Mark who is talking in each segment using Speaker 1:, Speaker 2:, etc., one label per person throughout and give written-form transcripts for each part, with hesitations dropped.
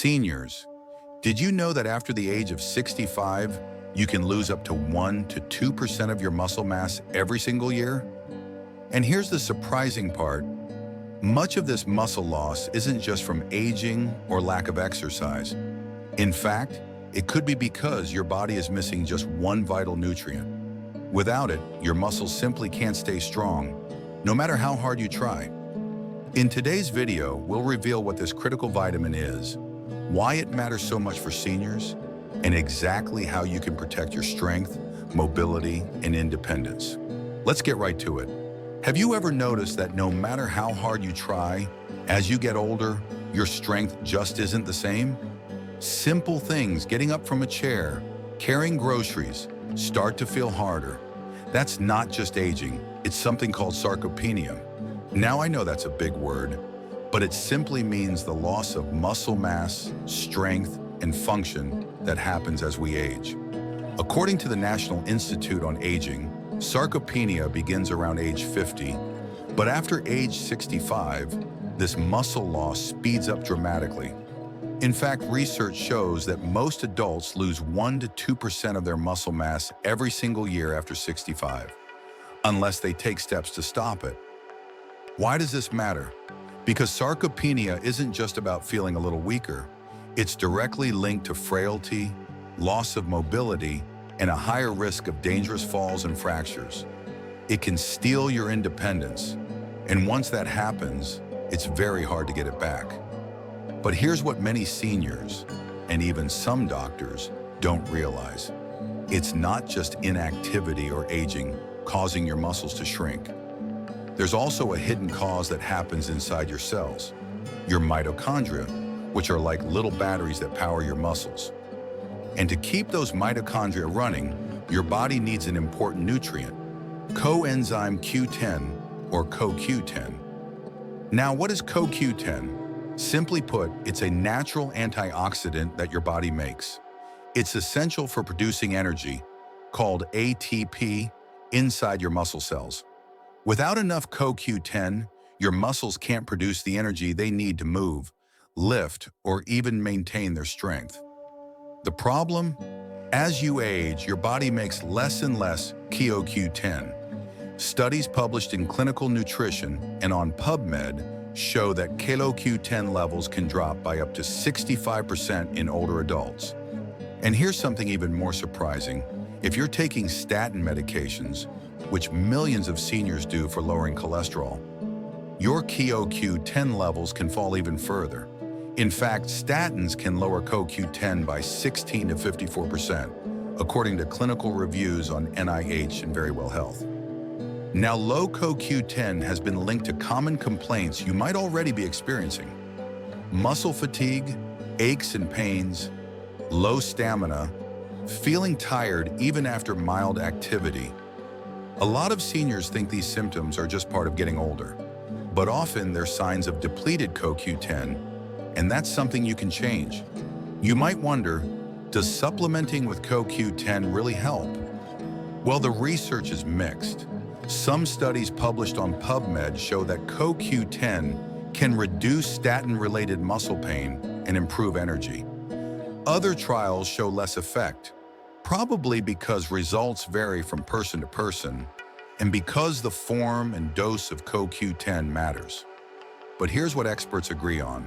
Speaker 1: Seniors, did you know that after the age of 65, you can lose up to 1 to 2% of your muscle mass every single year? And here's the surprising part. Much of this muscle loss isn't just from aging or lack of exercise. In fact, it could be because your body is missing just one vital nutrient. Without it, your muscles simply can't stay strong, no matter how hard you try. In today's video, we'll reveal what this critical vitamin is, why it matters so much for seniors, and exactly how you can protect your strength, mobility, and independence. Let's get right to it. Have you ever noticed that no matter how hard you try, as you get older, your strength just isn't the same? Simple things, getting up from a chair, carrying groceries, start to feel harder. That's not just aging, it's something called sarcopenia. Now I know that's a big word, but it simply means the loss of muscle mass, strength, and function that happens as we age. According to the National Institute on Aging, sarcopenia begins around age 50, but after age 65, this muscle loss speeds up dramatically. In fact, research shows that most adults lose 1 to 2% of their muscle mass every single year after 65, unless they take steps to stop it. Why does this matter? Because sarcopenia isn't just about feeling a little weaker. It's directly linked to frailty, loss of mobility, and a higher risk of dangerous falls and fractures. It can steal your independence, and once that happens, it's very hard to get it back. But here's what many seniors, and even some doctors, don't realize. It's not just inactivity or aging causing your muscles to shrink. There's also a hidden cause that happens inside your cells, your mitochondria, which are like little batteries that power your muscles. And to keep those mitochondria running, your body needs an important nutrient, coenzyme Q10 or CoQ10. Now, what is CoQ10? Simply put, it's a natural antioxidant that your body makes. It's essential for producing energy, called ATP, inside your muscle cells. Without enough CoQ10, your muscles can't produce the energy they need to move, lift, or even maintain their strength. The problem? As you age, your body makes less and less CoQ10. Studies published in Clinical Nutrition and on PubMed show that CoQ10 levels can drop by up to 65% in older adults. And here's something even more surprising. If you're taking statin medications, which millions of seniors do for lowering cholesterol, your CoQ10 levels can fall even further. In fact, statins can lower CoQ10 by 16 to 54%, according to clinical reviews on NIH and Verywell Health. Now, low CoQ10 has been linked to common complaints you might already be experiencing: muscle fatigue, aches and pains, low stamina, feeling tired even after mild activity. A lot of seniors think these symptoms are just part of getting older, but often they're signs of depleted CoQ10, and that's something you can change. You might wonder, does supplementing with CoQ10 really help? Well, the research is mixed. Some studies published on PubMed show that CoQ10 can reduce statin-related muscle pain and improve energy. Other trials show less effect, probably because results vary from person to person, and because the form and dose of CoQ10 matters. But here's what experts agree on.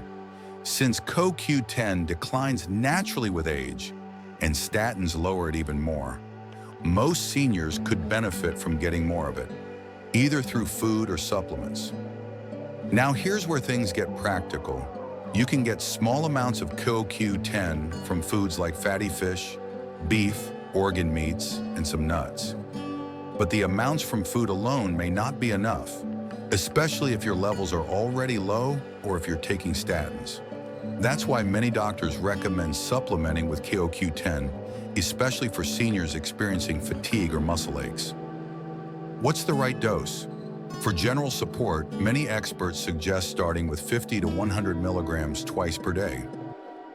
Speaker 1: Since CoQ10 declines naturally with age, and statins lower it even more, most seniors could benefit from getting more of it, either through food or supplements. Now here's where things get practical. You can get small amounts of CoQ10 from foods like fatty fish, beef, organ meats, and some nuts. But the amounts from food alone may not be enough, especially if your levels are already low or if you're taking statins. That's why many doctors recommend supplementing with CoQ10, especially for seniors experiencing fatigue or muscle aches. What's the right dose? For general support, many experts suggest starting with 50 to 100 milligrams twice per day.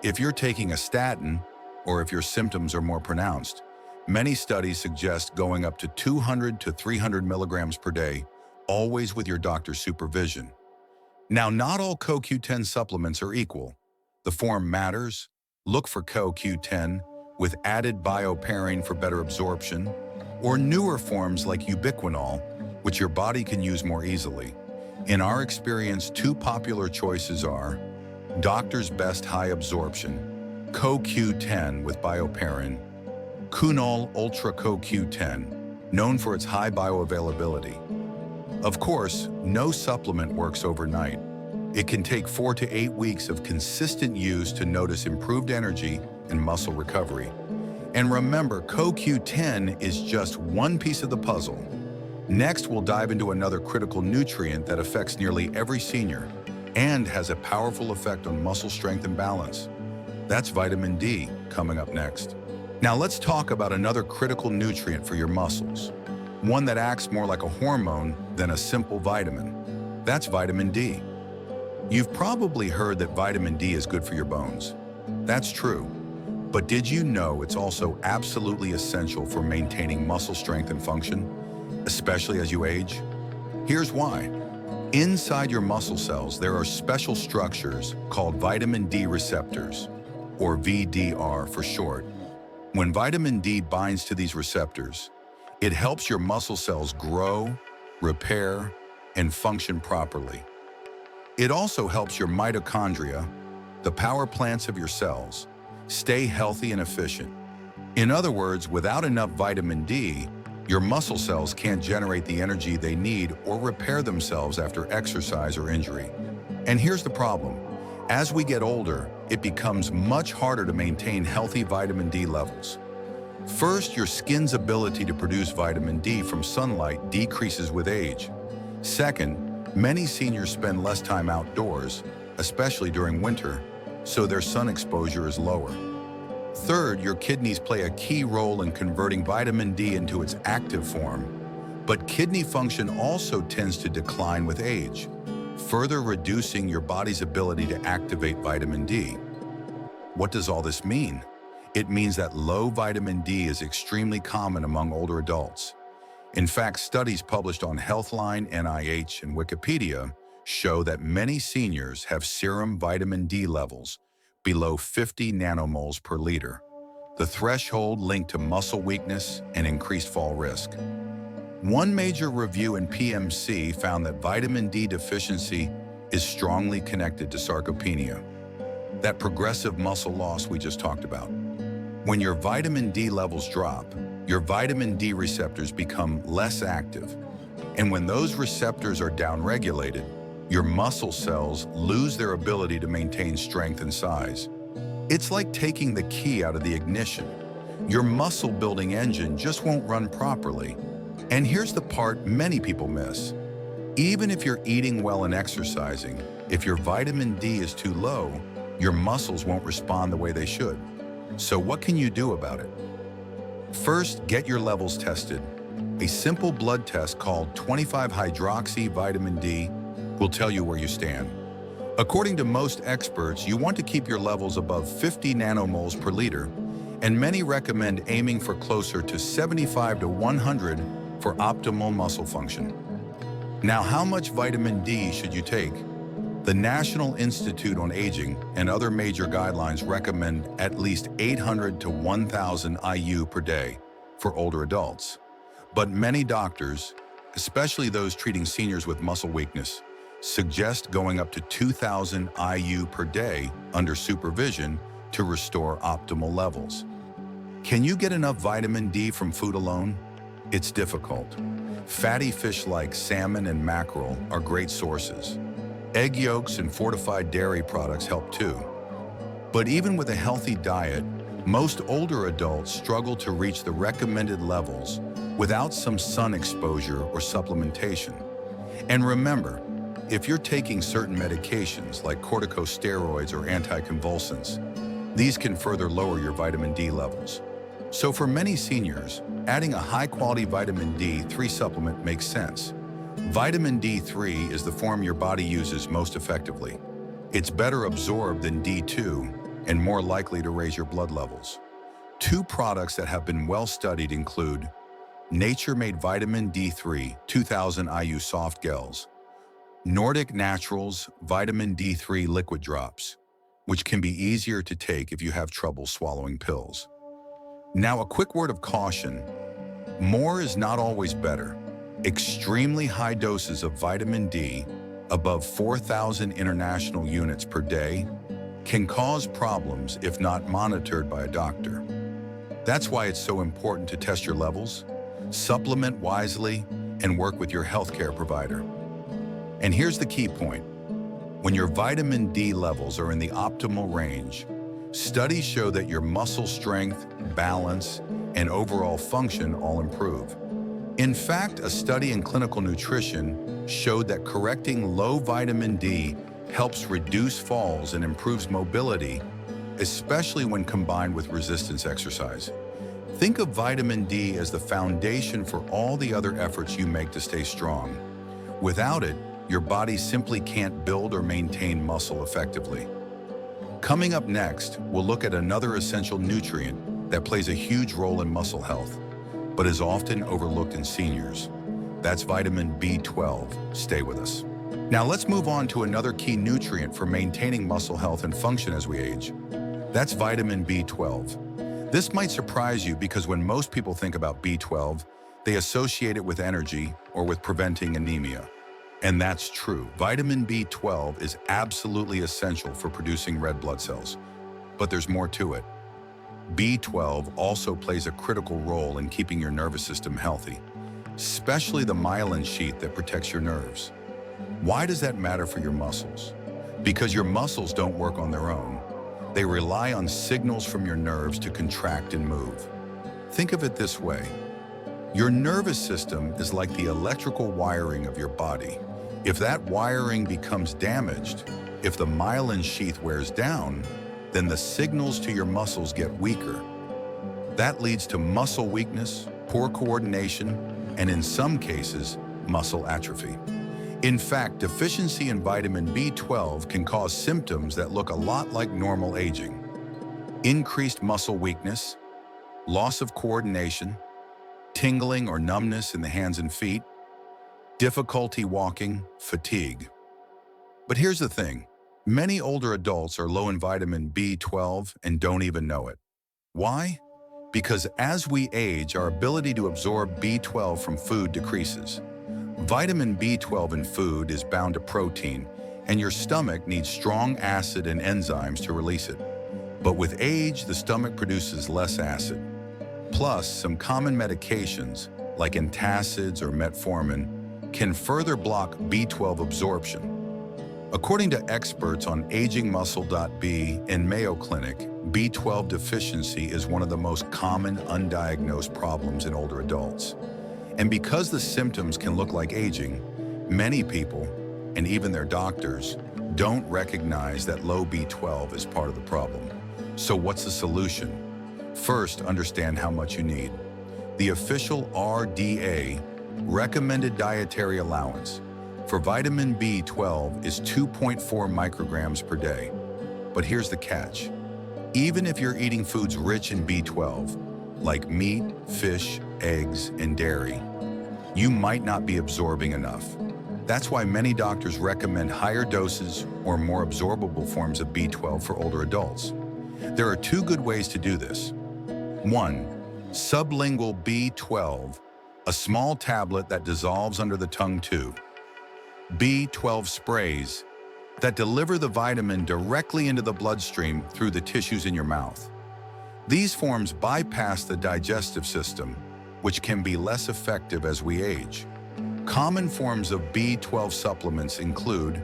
Speaker 1: If you're taking a statin, or if your symptoms are more pronounced, many studies suggest going up to 200 to 300 milligrams per day, always with your doctor's supervision. Now, not all CoQ10 supplements are equal. The form matters. Look for CoQ10 with added bioperine for better absorption, or newer forms like ubiquinol, which your body can use more easily. In our experience, two popular choices are Doctor's Best High Absorption, CoQ10 with bioperine, Cunol Ultra CoQ10, known for its high bioavailability. Of course, no supplement works overnight. It can take 4 to 8 weeks of consistent use to notice improved energy and muscle recovery. And remember, CoQ10 is just one piece of the puzzle. Next, we'll dive into another critical nutrient that affects nearly every senior and has a powerful effect on muscle strength and balance. That's vitamin D, coming up next. Now let's talk about another critical nutrient for your muscles, one that acts more like a hormone than a simple vitamin. That's vitamin D. You've probably heard that vitamin D is good for your bones. That's true. But did you know it's also absolutely essential for maintaining muscle strength and function, especially as you age? Here's why. Inside your muscle cells, there are special structures called vitamin D receptors, or VDR for short. When vitamin D binds to these receptors, it helps your muscle cells grow, repair, and function properly. It also helps your mitochondria, the power plants of your cells, stay healthy and efficient. In other words, without enough vitamin D, your muscle cells can't generate the energy they need or repair themselves after exercise or injury. And here's the problem. As we get older, it becomes much harder to maintain healthy vitamin D levels. First, your skin's ability to produce vitamin D from sunlight decreases with age. Second, many seniors spend less time outdoors, especially during winter, so their sun exposure is lower. Third, your kidneys play a key role in converting vitamin D into its active form, but kidney function also tends to decline with age, further reducing your body's ability to activate vitamin D. What does all this mean? It means that low vitamin D is extremely common among older adults. In fact, studies published on Healthline, NIH, and Wikipedia show that many seniors have serum vitamin D levels below 50 nanomoles per liter, the threshold linked to muscle weakness and increased fall risk. One major review in PMC found that vitamin D deficiency is strongly connected to sarcopenia, that progressive muscle loss we just talked about. When your vitamin D levels drop, your vitamin D receptors become less active. And when those receptors are downregulated, your muscle cells lose their ability to maintain strength and size. It's like taking the key out of the ignition. Your muscle-building engine just won't run properly. And here's the part many people miss. Even if you're eating well and exercising, if your vitamin D is too low, your muscles won't respond the way they should. So what can you do about it? First, get your levels tested. A simple blood test called 25-hydroxy vitamin D will tell you where you stand. According to most experts, you want to keep your levels above 50 nanomoles per liter, and many recommend aiming for closer to 75 to 100 for optimal muscle function. Now, how much vitamin D should you take? The National Institute on Aging and other major guidelines recommend at least 800 to 1,000 IU per day for older adults. But many doctors, especially those treating seniors with muscle weakness, suggest going up to 2,000 IU per day under supervision to restore optimal levels. Can you get enough vitamin D from food alone? It's difficult. Fatty fish like salmon and mackerel are great sources. Egg yolks and fortified dairy products help too. But even with a healthy diet, most older adults struggle to reach the recommended levels without some sun exposure or supplementation. And remember, if you're taking certain medications like corticosteroids or anticonvulsants, these can further lower your vitamin D levels. So for many seniors, adding a high-quality vitamin D3 supplement makes sense. Vitamin D3 is the form your body uses most effectively. It's better absorbed than D2 and more likely to raise your blood levels. Two products that have been well studied include Nature-made vitamin D3 2000 IU soft gels, Nordic Naturals vitamin D3 liquid drops, which can be easier to take if you have trouble swallowing pills. Now, a quick word of caution. More is not always better. Extremely high doses of vitamin D, above 4,000 international units per day, can cause problems if not monitored by a doctor. That's why it's so important to test your levels, supplement wisely, and work with your healthcare provider. And here's the key point. When your vitamin D levels are in the optimal range, studies show that your muscle strength, balance, and overall function all improve. In fact, a study in clinical nutrition showed that correcting low vitamin D helps reduce falls and improves mobility, especially when combined with resistance exercise. Think of vitamin D as the foundation for all the other efforts you make to stay strong. Without it, your body simply can't build or maintain muscle effectively. Coming up next, we'll look at another essential nutrient that plays a huge role in muscle health, but is often overlooked in seniors. That's vitamin B12. Stay with us. Now let's move on to another key nutrient for maintaining muscle health and function as we age. That's vitamin B12. This might surprise you because when most people think about B12, they associate it with energy or with preventing anemia. And that's true. Vitamin B12 is absolutely essential for producing red blood cells. But there's more to it. B12 also plays a critical role in keeping your nervous system healthy, especially the myelin sheath that protects your nerves. Why does that matter for your muscles? Because your muscles don't work on their own. They rely on signals from your nerves to contract and move. Think of it this way. Your nervous system is like the electrical wiring of your body. If that wiring becomes damaged, if the myelin sheath wears down, then the signals to your muscles get weaker. That leads to muscle weakness, poor coordination, and in some cases, muscle atrophy. In fact, deficiency in vitamin B12 can cause symptoms that look a lot like normal aging. Increased muscle weakness, loss of coordination, tingling or numbness in the hands and feet, difficulty walking, fatigue. But here's the thing. Many older adults are low in vitamin B12 and don't even know it. Why? Because as we age, our ability to absorb B12 from food decreases. Vitamin B12 in food is bound to protein, and your stomach needs strong acid and enzymes to release it. But with age, the stomach produces less acid. Plus, some common medications, like antacids or metformin, can further block B12 absorption. According to experts on agingmuscle.b and Mayo Clinic, B12 deficiency is one of the most common undiagnosed problems in older adults. And because the symptoms can look like aging, many people, and even their doctors, don't recognize that low B12 is part of the problem. So what's the solution? First, understand how much you need. The official RDA, recommended dietary allowance, for vitamin B12 is 2.4 micrograms per day. But here's the catch. Even if you're eating foods rich in B12, like meat, fish, eggs, and dairy, you might not be absorbing enough. That's why many doctors recommend higher doses or more absorbable forms of B12 for older adults. There are two good ways to do this. 1. Sublingual B12, a small tablet that dissolves under the tongue. 2. B12 sprays that deliver the vitamin directly into the bloodstream through the tissues in your mouth. These forms bypass the digestive system, which can be less effective as we age. Common forms of B12 supplements include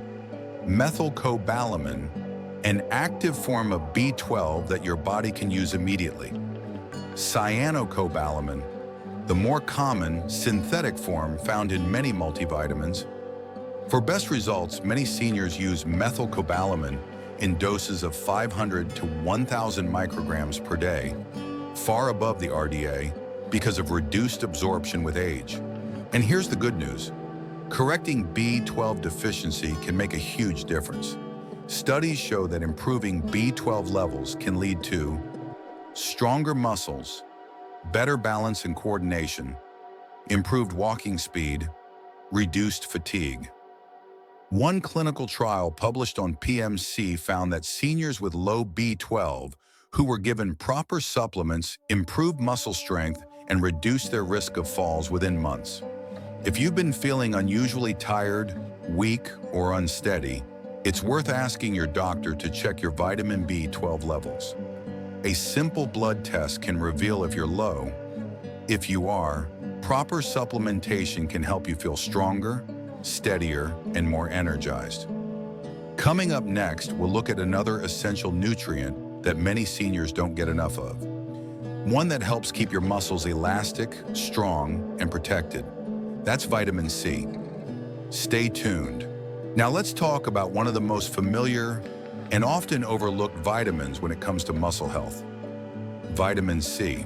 Speaker 1: methylcobalamin, an active form of B12 that your body can use immediately; cyanocobalamin, the more common synthetic form found in many multivitamins. For best results, many seniors use methylcobalamin in doses of 500 to 1,000 micrograms per day, far above the RDA, because of reduced absorption with age. And here's the good news. Correcting B12 deficiency can make a huge difference. Studies show that improving B12 levels can lead to stronger muscles, better balance and coordination, improved walking speed, reduced fatigue. One clinical trial published on PMC found that seniors with low B12 who were given proper supplements improved muscle strength and reduced their risk of falls within months. If you've been feeling unusually tired, weak, or unsteady, it's worth asking your doctor to check your vitamin B12 levels. A simple blood test can reveal if you're low. If you are, proper supplementation can help you feel stronger, steadier, and more energized. Coming up next, we'll look at another essential nutrient that many seniors don't get enough of. One that helps keep your muscles elastic, strong, and protected. That's vitamin C. Stay tuned. Now let's talk about one of the most familiar and often overlooked vitamins when it comes to muscle health. Vitamin C.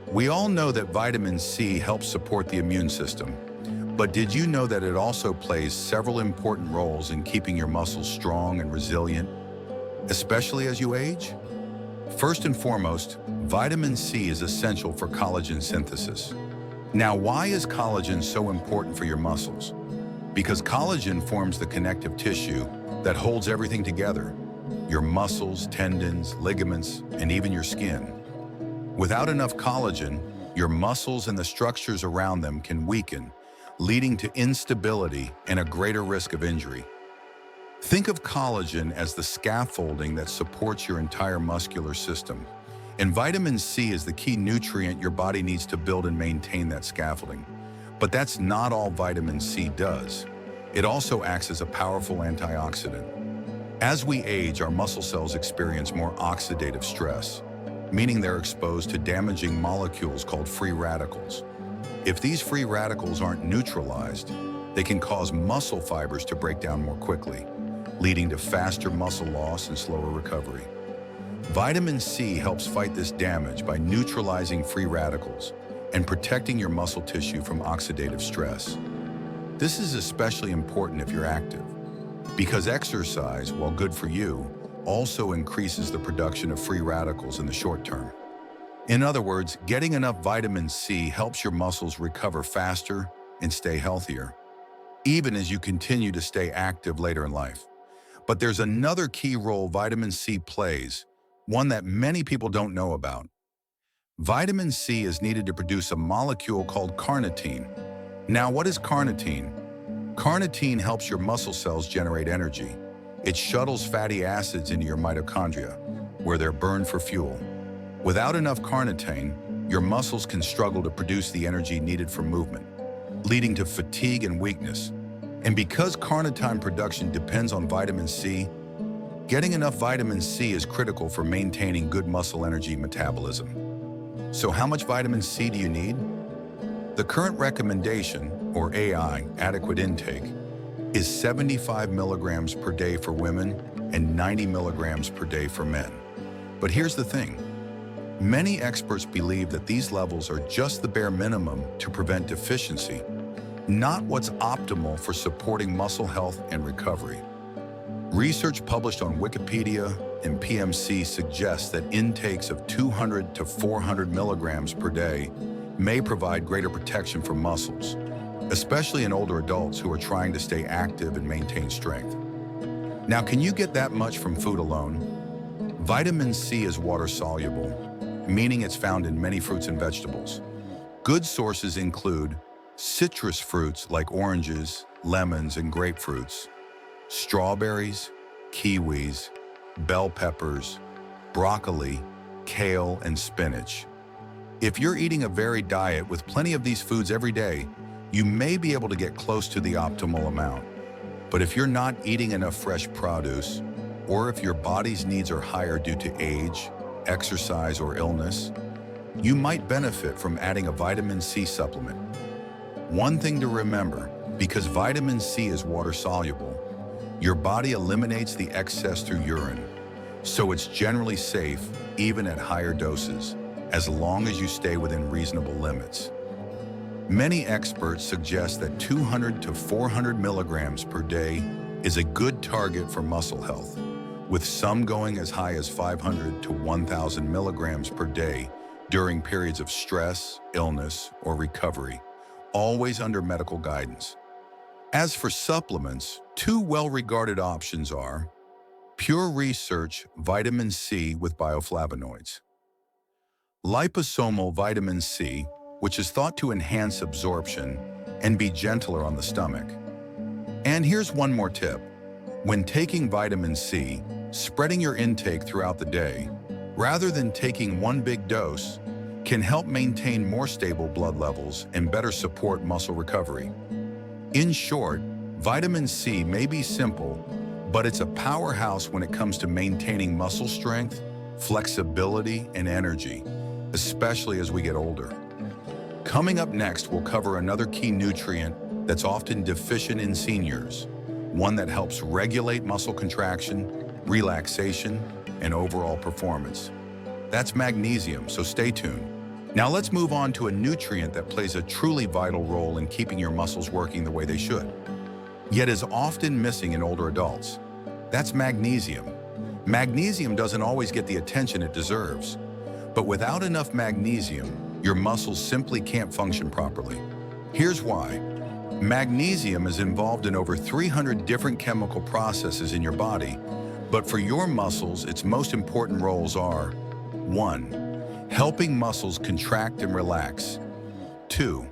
Speaker 1: We all know that vitamin C helps support the immune system, but did you know that it also plays several important roles in keeping your muscles strong and resilient, especially as you age? First and foremost, vitamin C is essential for collagen synthesis. Now, why is collagen so important for your muscles? Because collagen forms the connective tissue that holds everything together: your muscles, tendons, ligaments, and even your skin. Without enough collagen, your muscles and the structures around them can weaken, leading to instability and a greater risk of injury. Think of collagen as the scaffolding that supports your entire muscular system. And vitamin C is the key nutrient your body needs to build and maintain that scaffolding. But that's not all vitamin C does. It also acts as a powerful antioxidant. As we age, our muscle cells experience more oxidative stress, meaning they're exposed to damaging molecules called free radicals. If these free radicals aren't neutralized, they can cause muscle fibers to break down more quickly, leading to faster muscle loss and slower recovery. Vitamin C helps fight this damage by neutralizing free radicals and protecting your muscle tissue from oxidative stress. This is especially important if you're active, because exercise, while good for you, also increases the production of free radicals in the short term. In other words, getting enough vitamin C helps your muscles recover faster and stay healthier, even as you continue to stay active later in life. But there's another key role vitamin C plays, one that many people don't know about. Vitamin C is needed to produce a molecule called carnitine. Now, what is carnitine? Carnitine helps your muscle cells generate energy. It shuttles fatty acids into your mitochondria, where they're burned for fuel. Without enough carnitine, your muscles can struggle to produce the energy needed for movement, leading to fatigue and weakness. And because carnitine production depends on vitamin C, getting enough vitamin C is critical for maintaining good muscle energy metabolism. So how much vitamin C do you need? The current recommendation, or AI, adequate intake, is 75 milligrams per day for women and 90 milligrams per day for men. But here's the thing. Many experts believe that these levels are just the bare minimum to prevent deficiency, not what's optimal for supporting muscle health and recovery. Research published on Wikipedia and PMC suggests that intakes of 200 to 400 milligrams per day may provide greater protection for muscles, especially in older adults who are trying to stay active and maintain strength. Now, can you get that much from food alone? Vitamin C is water-soluble, meaning it's found in many fruits and vegetables. Good sources include citrus fruits like oranges, lemons, and grapefruits, strawberries, kiwis, bell peppers, broccoli, kale, and spinach. If you're eating a varied diet with plenty of these foods every day, you may be able to get close to the optimal amount. But if you're not eating enough fresh produce, or if your body's needs are higher due to age, exercise, or illness, you might benefit from adding a vitamin C supplement. One thing to remember, because vitamin C is water-soluble, your body eliminates the excess through urine, so it's generally safe even at higher doses, as long as you stay within reasonable limits. Many experts suggest that 200 to 400 milligrams per day is a good target for muscle health, with some going as high as 500 to 1,000 milligrams per day during periods of stress, illness, or recovery, always under medical guidance. As for supplements, two well-regarded options are Pure Research Vitamin C with bioflavonoids. Liposomal vitamin C, which is thought to enhance absorption and be gentler on the stomach. And here's one more tip. When taking vitamin C, spreading your intake throughout the day, rather than taking one big dose, can help maintain more stable blood levels and better support muscle recovery. In short, vitamin C may be simple, but it's a powerhouse when it comes to maintaining muscle strength, flexibility, and energy, especially as we get older. Coming up next, we'll cover another key nutrient that's often deficient in seniors, one that helps regulate muscle contraction, relaxation, and overall performance. That's magnesium, so stay tuned. Now let's move on to a nutrient that plays a truly vital role in keeping your muscles working the way they should, yet is often missing in older adults. That's magnesium. Magnesium doesn't always get the attention it deserves, but without enough magnesium, your muscles simply can't function properly. Here's why. Magnesium is involved in over 300 different chemical processes in your body, but for your muscles, its most important roles are 1. Helping muscles contract and relax. 2.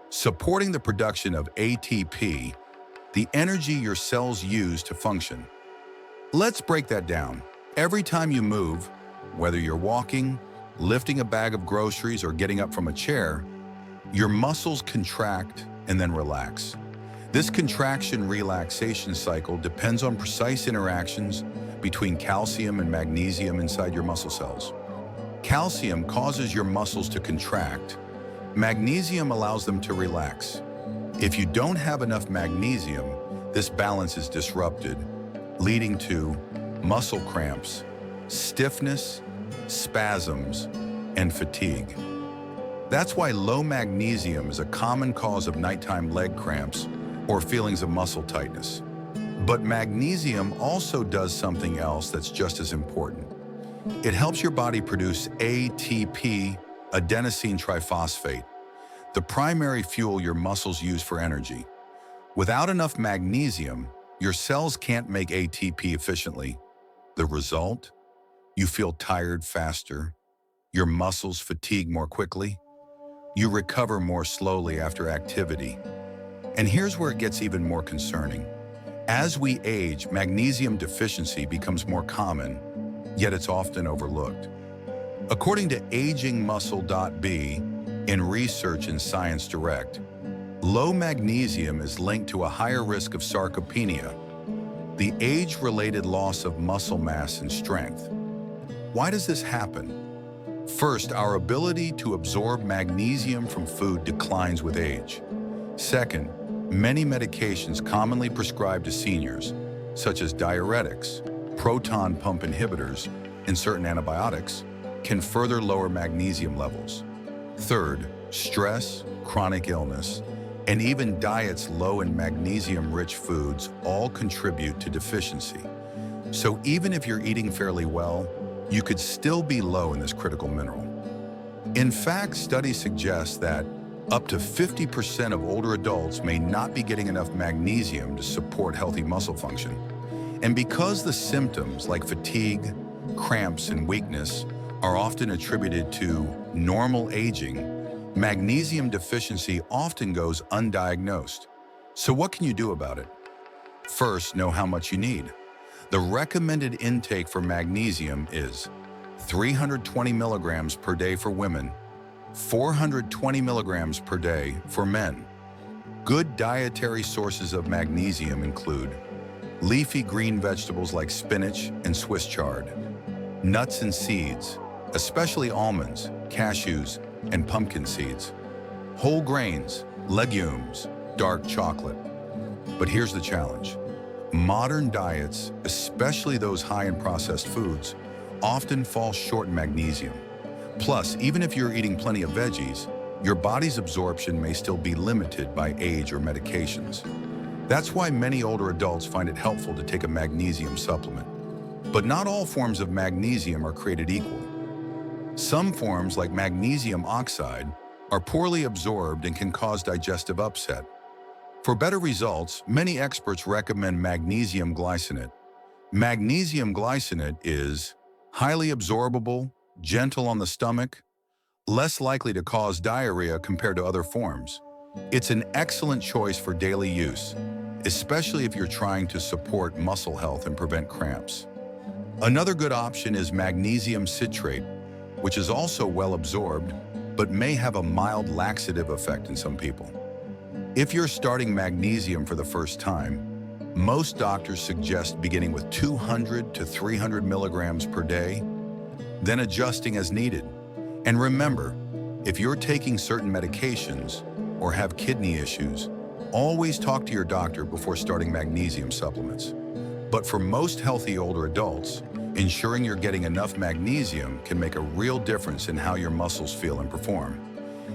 Speaker 1: Supporting the production of ATP, the energy your cells use to function. Let's break that down. Every time you move, whether you're walking, lifting a bag of groceries, or getting up from a chair, your muscles contract and then relax. This contraction-relaxation cycle depends on precise interactions between calcium and magnesium inside your muscle cells. Calcium causes your muscles to contract. Magnesium allows them to relax. If you don't have enough magnesium, this balance is disrupted, leading to muscle cramps, stiffness, spasms, and fatigue. That's why low magnesium is a common cause of nighttime leg cramps or feelings of muscle tightness. But magnesium also does something else that's just as important. It helps your body produce ATP, adenosine triphosphate, the primary fuel your muscles use for energy. Without enough magnesium, your cells can't make ATP efficiently. The result? You feel tired faster, your muscles fatigue more quickly, you recover more slowly after activity. And here's where it gets even more concerning. As we age, magnesium deficiency becomes more common, yet it's often overlooked. According to agingmuscle.b in Research in Science Direct, low magnesium is linked to a higher risk of sarcopenia, the age-related loss of muscle mass and strength. Why does this happen? First, our ability to absorb magnesium from food declines with age. Second, many medications commonly prescribed to seniors, such as diuretics, proton pump inhibitors, and certain antibiotics, can further lower magnesium levels. Third, stress, chronic illness, and even diets low in magnesium-rich foods all contribute to deficiency. So even if you're eating fairly well, you could still be low in this critical mineral. In fact, studies suggest that up to 50% of older adults may not be getting enough magnesium to support healthy muscle function. And because the symptoms like fatigue, cramps, and weakness are often attributed to normal aging, magnesium deficiency often goes undiagnosed. So what can you do about it? First, know how much you need. The recommended intake for magnesium is 320 milligrams per day for women, 420 milligrams per day for men. Good dietary sources of magnesium include leafy green vegetables like spinach and Swiss chard, nuts and seeds, especially almonds, cashews, and pumpkin seeds, whole grains, legumes, dark chocolate. But here's the challenge. Modern diets, especially those high in processed foods, often fall short in magnesium. Plus, even if you're eating plenty of veggies, your body's absorption may still be limited by age or medications. That's why many older adults find it helpful to take a magnesium supplement. But not all forms of magnesium are created equal. Some forms, like magnesium oxide, are poorly absorbed and can cause digestive upset. For better results, many experts recommend magnesium glycinate. Magnesium glycinate is highly absorbable, gentle on the stomach, less likely to cause diarrhea compared to other forms. It's an excellent choice for daily use, especially if you're trying to support muscle health and prevent cramps. Another good option is magnesium citrate, which is also well absorbed, but may have a mild laxative effect in some people. If you're starting magnesium for the first time, most doctors suggest beginning with 200 to 300 milligrams per day, then adjusting as needed. And remember, if you're taking certain medications or have kidney issues, always talk to your doctor before starting magnesium supplements. But for most healthy older adults, ensuring you're getting enough magnesium can make a real difference in how your muscles feel and perform.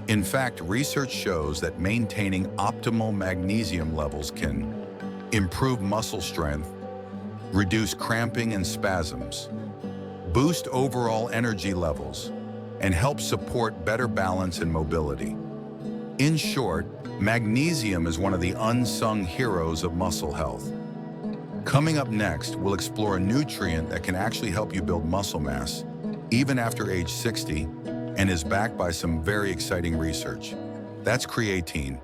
Speaker 1: In fact, research shows that maintaining optimal magnesium levels can improve muscle strength, reduce cramping and spasms, boost overall energy levels, and help support better balance and mobility. In short, magnesium is one of the unsung heroes of muscle health. Coming up next, we'll explore a nutrient that can actually help you build muscle mass, even after age 60, and is backed by some very exciting research. That's creatine.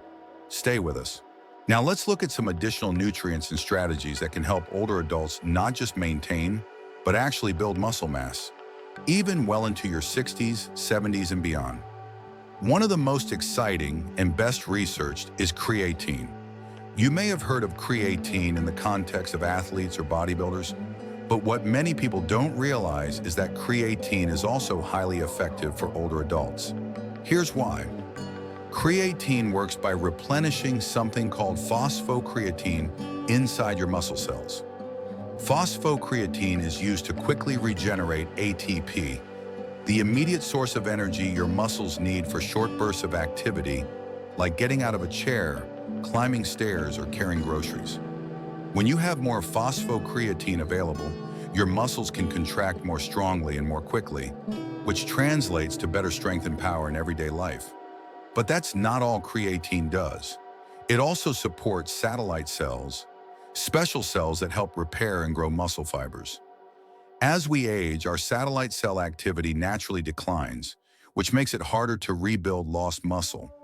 Speaker 1: Stay with us. Now let's look at some additional nutrients and strategies that can help older adults not just maintain, but actually build muscle mass, even well into your 60s, 70s, and beyond. One of the most exciting and best researched is creatine. You may have heard of creatine in the context of athletes or bodybuilders, but what many people don't realize is that creatine is also highly effective for older adults. Here's why. Creatine works by replenishing something called phosphocreatine inside your muscle cells. Phosphocreatine is used to quickly regenerate ATP, the immediate source of energy your muscles need for short bursts of activity, like getting out of a chair, climbing stairs, or carrying groceries. When you have more phosphocreatine available, your muscles can contract more strongly and more quickly, which translates to better strength and power in everyday life. But that's not all creatine does. It also supports satellite cells, special cells that help repair and grow muscle fibers. As we age, our satellite cell activity naturally declines, which makes it harder to rebuild lost muscle.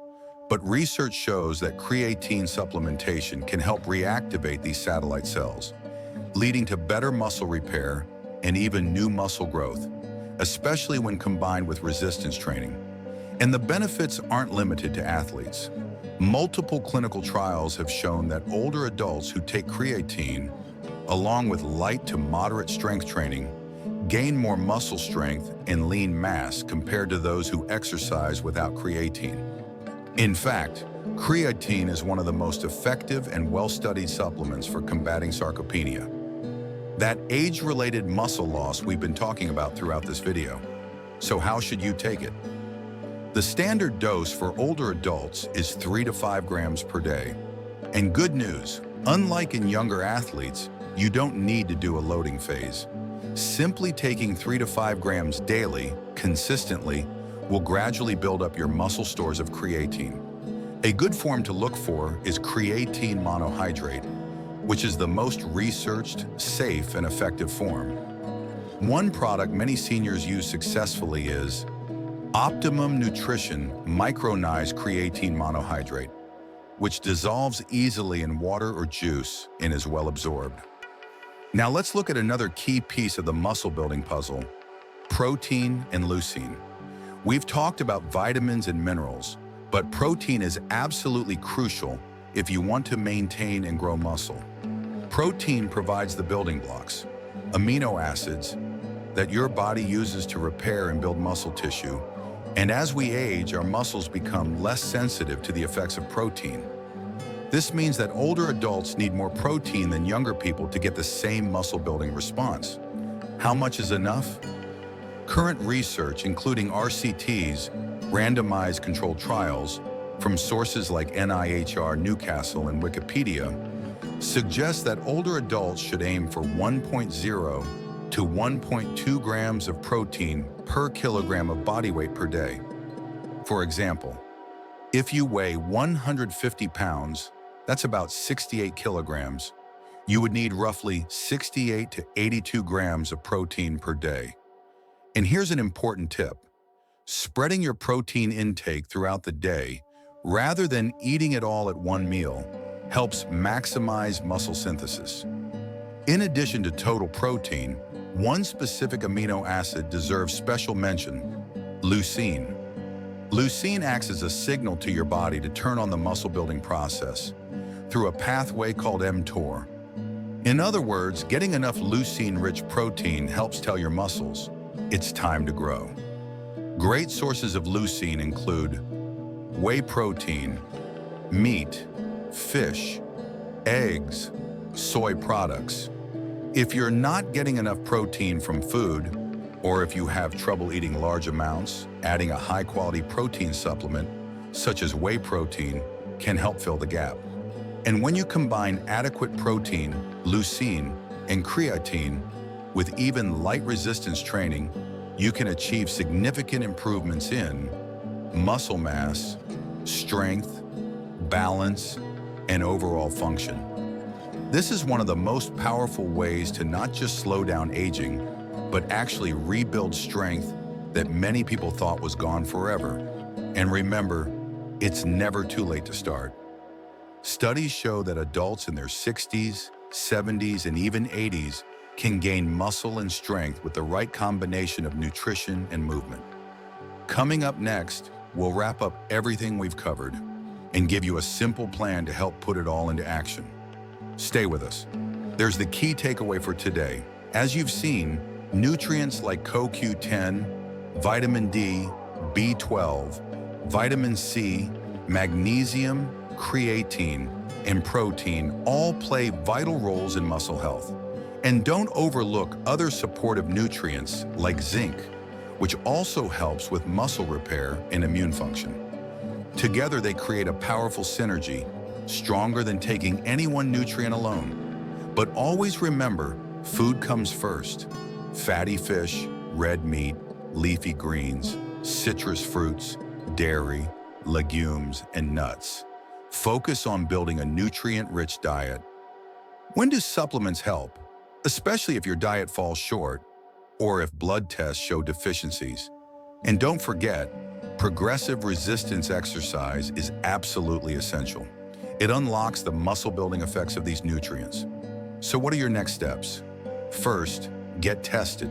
Speaker 1: But research shows that creatine supplementation can help reactivate these satellite cells, leading to better muscle repair and even new muscle growth, especially when combined with resistance training. And the benefits aren't limited to athletes. Multiple clinical trials have shown that older adults who take creatine, along with light to moderate strength training, gain more muscle strength and lean mass compared to those who exercise without creatine. In fact, creatine is one of the most effective and well-studied supplements for combating sarcopenia, that age-related muscle loss we've been talking about throughout this video. So how should you take it? The standard dose for older adults is 3 to 5 grams per day. And good news, unlike in younger athletes, you don't need to do a loading phase. Simply taking 3 to 5 grams daily, consistently, will gradually build up your muscle stores of creatine. A good form to look for is creatine monohydrate, which is the most researched, safe, and effective form. One product many seniors use successfully is Optimum Nutrition Micronized Creatine Monohydrate, which dissolves easily in water or juice and is well absorbed. Now let's look at another key piece of the muscle building puzzle, protein and leucine. We've talked about vitamins and minerals, but protein is absolutely crucial if you want to maintain and grow muscle. Protein provides the building blocks, amino acids, that your body uses to repair and build muscle tissue. And as we age, our muscles become less sensitive to the effects of protein. This means that older adults need more protein than younger people to get the same muscle building response. How much is enough? Current research, including RCTs, randomized controlled trials, from sources like NIHR, Newcastle, and Wikipedia, suggests that older adults should aim for 1.0 to 1.2 grams of protein per kilogram of body weight per day. For example, if you weigh 150 pounds, that's about 68 kilograms, you would need roughly 68 to 82 grams of protein per day. And here's an important tip. Spreading your protein intake throughout the day, rather than eating it all at one meal, helps maximize muscle synthesis. In addition to total protein, one specific amino acid deserves special mention: leucine. Leucine acts as a signal to your body to turn on the muscle-building process through a pathway called mTOR. In other words, getting enough leucine-rich protein helps tell your muscles it's time to grow. Great sources of leucine include whey protein, meat, fish, eggs, soy products. If you're not getting enough protein from food, or if you have trouble eating large amounts, adding a high-quality protein supplement, such as whey protein, can help fill the gap. And when you combine adequate protein, leucine, and creatine with even light resistance training, you can achieve significant improvements in muscle mass, strength, balance, and overall function. This is one of the most powerful ways to not just slow down aging, but actually rebuild strength that many people thought was gone forever. And remember, it's never too late to start. Studies show that adults in their 60s, 70s, and even 80s can gain muscle and strength with the right combination of nutrition and movement. Coming up next, we'll wrap up everything we've covered and give you a simple plan to help put it all into action. Stay with us. There's the key takeaway for today. As you've seen, nutrients like CoQ10, vitamin D, B12, vitamin C, magnesium, creatine, and protein all play vital roles in muscle health. And don't overlook other supportive nutrients like zinc, which also helps with muscle repair and immune function. Together, they create a powerful synergy, stronger than taking any one nutrient alone. But always remember, food comes first. Fatty fish, red meat, leafy greens, citrus fruits, dairy, legumes, and nuts. Focus on building a nutrient-rich diet. When do supplements help? Especially if your diet falls short or if blood tests show deficiencies. And don't forget, progressive resistance exercise is absolutely essential. It unlocks the muscle-building effects of these nutrients. So what are your next steps? First, get tested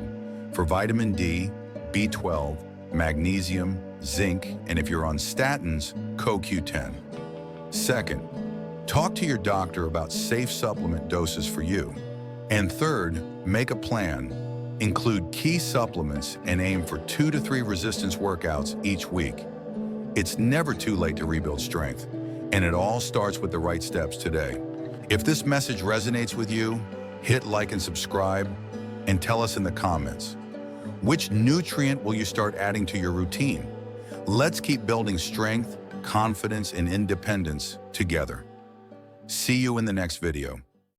Speaker 1: for vitamin D, B12, magnesium, zinc, and if you're on statins, CoQ10. Second, talk to your doctor about safe supplement doses for you. And third, make a plan. Include key supplements and aim for 2 to 3 resistance workouts each week. It's never too late to rebuild strength, and it all starts with the right steps today. If this message resonates with you, hit like and subscribe, and tell us in the comments. Which nutrient will you start adding to your routine? Let's keep building strength, confidence, and independence together. See you in the next video.